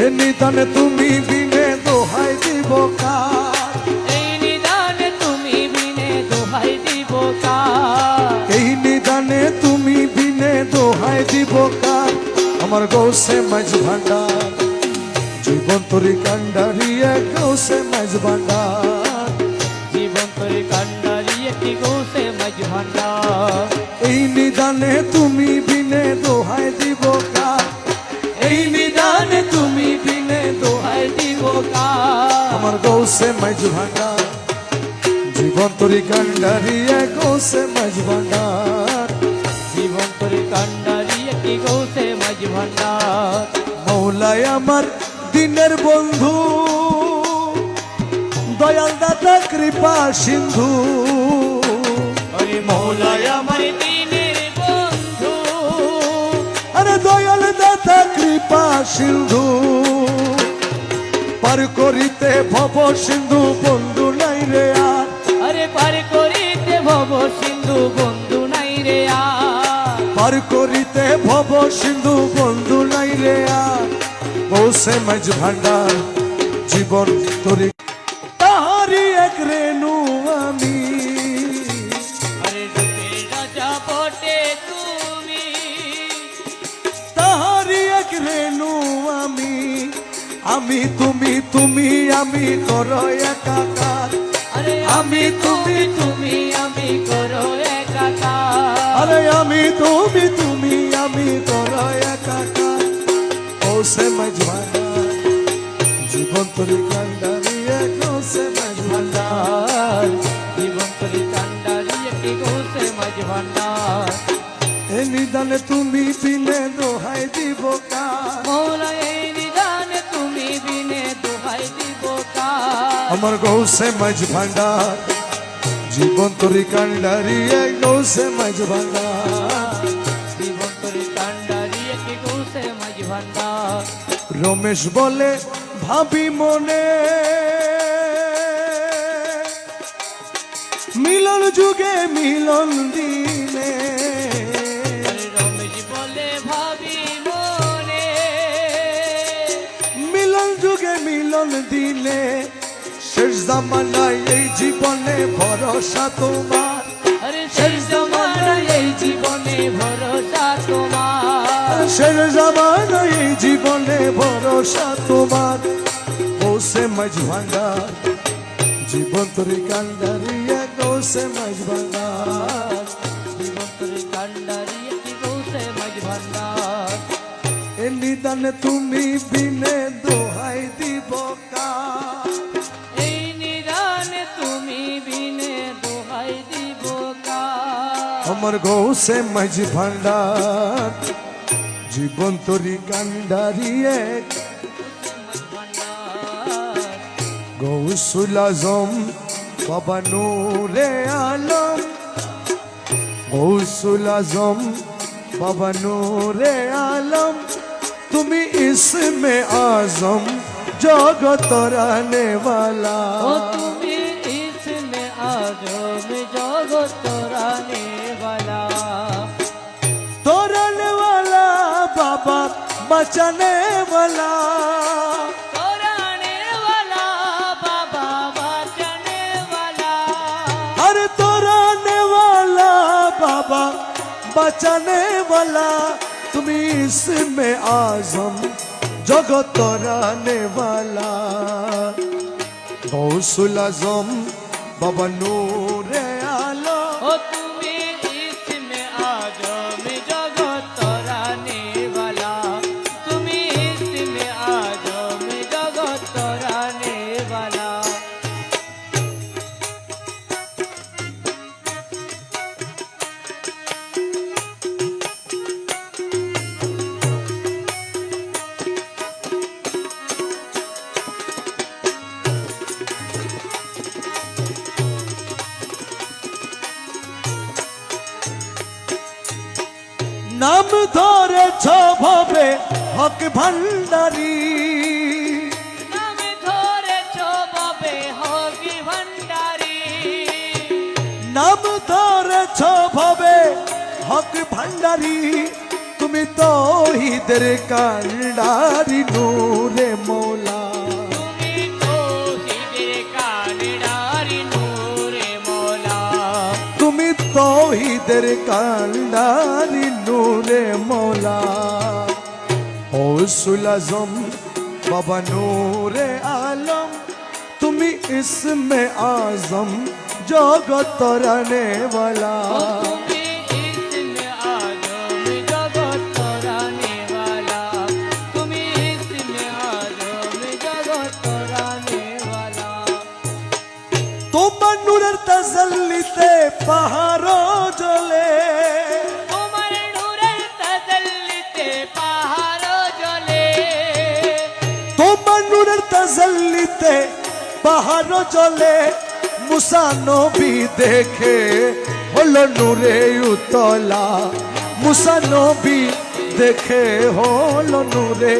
এ নিদানে তুমি বিনে দোহাই দিব কার, এই নিদানে তুমি বিনে দোহাই দিব কার, এই নিদানে তুমি বিনে দোহাই দিব কার। আমার গৌসে মাঝ ভান্ডার জীবন তরি কান্ডারি এক গৌসে মাঝ ভান্ডার, জীবন তরি কান্ডারি একটি গৌসে মাঝ ভান্ডার। এই নিদানে তুমি বিনে দোহাই দিব কার, এই নিদানে তুমি বিনে দোহাই দিব কার। আমার গৌসে মাঝ ভান্ডার জীবন তরি কান্ডারি এক গৌসে মাঝ ভান্ডার, জীবন তরি কান্ডারি একটি গৌসে মাঝ ভান্ডার। মৌলাই আমার দিনের বন্ধু দয়াল দাতা কৃপা সিন্ধু, আরে মৌলাই আমার দিনের বন্ধু, আরে দয়াল দাতা কৃপা সিন্ধু, পার করিতে ভব সিন্ধু বন্ধু নাই রে আর, আরে পার করিতে ভব সিন্ধু বন্ধু নাই রে আর, পার করিতে ভব সিন্ধু বন্ধু নাই রে আর। গৌসে মাঝ ভান্ডার জীবন তরি তাহারি এক রেণু আমি, আরে রূপের রাজা বটে তুমি, তাহারি এক রেণু আমি, আমি তুমি তুমি আমি করো একাকার, আরে আমি তুমি তুমি আমি করো একাকার, আরে আমি তুমি তুমি আমি করো একাকার। গৌসে মাঝ ভান্ডার জীবন তরি কান্ডারি এক গৌসে মাঝ ভান্ডার, জীবন তরি কান্ডারি একটি গৌসে মাঝ ভান্ডার। এ নিদানে তুমি বিনে দোহাই দিব কার, মৌলা এই নিদানে তুমি বিনে দোহাই দিব কার। আমার গৌসে মাঝ ভান্ডার জীবন তরি কান্ডারি এক গৌসে মাঝ ভান্ডার, জীবন তরি কান্ডারি একটি গৌসে মাঝ ভান্ডার। রমেশ বলে ভাবি মনে মিলন যুগে মিলন দিনে, আরে রমেশ বলে ভাবি মনে, মিলন যুগে মিলন দিনে, শেষ জামানায় এই জীবনে ভরসা তোমার, আরে শেষ জমানায় এই জীবনে ভরসা তোমার, শেষ জামানায় এই জীবনে ভরসা তোমার। গৌসে মাঝ ভান্ডার জীবন তরি কান্ডারি এক গৌসে মাঝ ভান্ডার, জীবন তরি কান্ডারি একটি গৌসে মাঝ ভান্ডার। এ নিদানে তুমি বিনে দোহাই দিব কার, এই নিদানে তুমি বিনে দোহাই দিব কার। আমার গৌসে মাঝ ভান্ডার জীবন তরি কান্ডারি এক গৌসুল আজম বাবা নূরে আলম, গৌসুল আজম বাবা নূরে আলম, তুমি ইসমে আজম জগত রানে वाला, ও তুমি ইসমে আজম জগত রানে वाला, तोरने वाला बाबा बचाने वाला, तोराने वाला बाबा बचाने वाला, अरे तोरने वाला बाबा बचाने वाला, तुम इसमें आजम जगत तोराने वाला। गौसुल आजम बाबा नूरे आलम, ও তুমি ইসমে আজম জগত রানে वाला, তুমি ইসমে আজম জগত রানে वाला। नाम धरेছ ভবে হক ভান্ডারী, নামে ধরেছ বাবে হকি ভান্ডারী, নাম ধরেছ ভবে হক ভান্ডারী, তুমি তৌহিদের কান্ডারি নূরে জীবনের কান্ডারি নূরে মৌলা গৌসুল আজম বাবা নূরে আলম তুমি ইসমে আজম জগত রানে वाला তুমি ইসমে আজম জগৎ তরানে वाला তুমি ইসমে আজম জগৎ তরানে वाला তোমার নূরের তাজাল্লিতে পাহাড় জ্বলে তোমার নূরের তাজাল্লিতে পাহাড় জ্বলে তোমার নূরের তাজাল্লিতে পাহাড় জ্বলে মুসা নবী দেখে হলো নূরে উতলা মুসা নবী দেখে হলো নূরে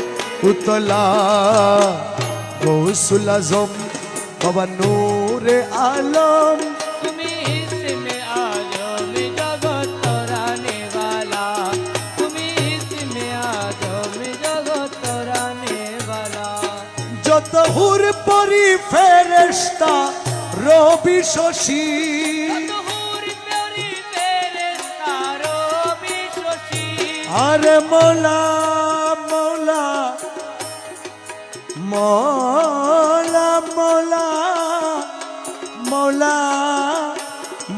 উতলা গৌসুল আজম বাবা নূরে আলম তুমি ইসমে আজম জগৎ তরানে वाला তুমি ইসমে আজম জগৎ তরানে वाला যত হুর পরি ফেরেশতা রবি শশী তুহুর প্যারি ফেরেশতা রবি শশী আরে মৌলা মৌলা মৌলা মৌলা মৌলা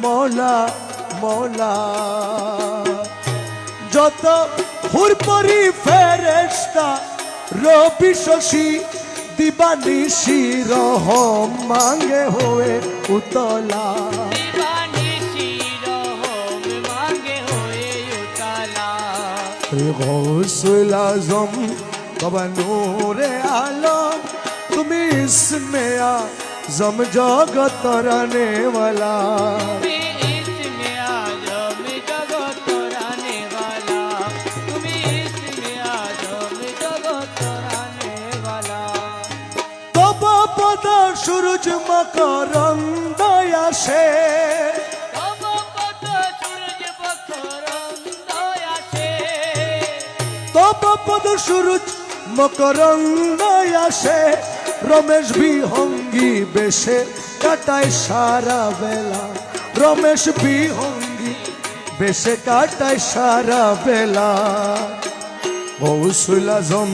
মৌলা মৌলা যত হুরপরি ফেরেশতা রবি শশী দিবানিশি রহম মাঙ্গে হয়ে উতলা দিবানিশি রহম মাঙ্গে হয়ে উতলা গৌসুল আজম বাবা নূরে আলম তুমি ইসমে আজম জগত রানে वाला তুমি ইসমে আজম জগৎ তরানে वाला তুমি ইসমে আজম জগৎ তরানে वाला তব পদ সূরজ মকরন্দ আসে তব পদ সূরজ মকরন্দ আসে তব পদ সূরজ মকরন্দ আসে রমেশ বিহঙ্গি বেশে কাটায় সারা বেলা রমেশ বিহঙ্গি বেশে কাটায় সারা বেলা গৌসুল আজম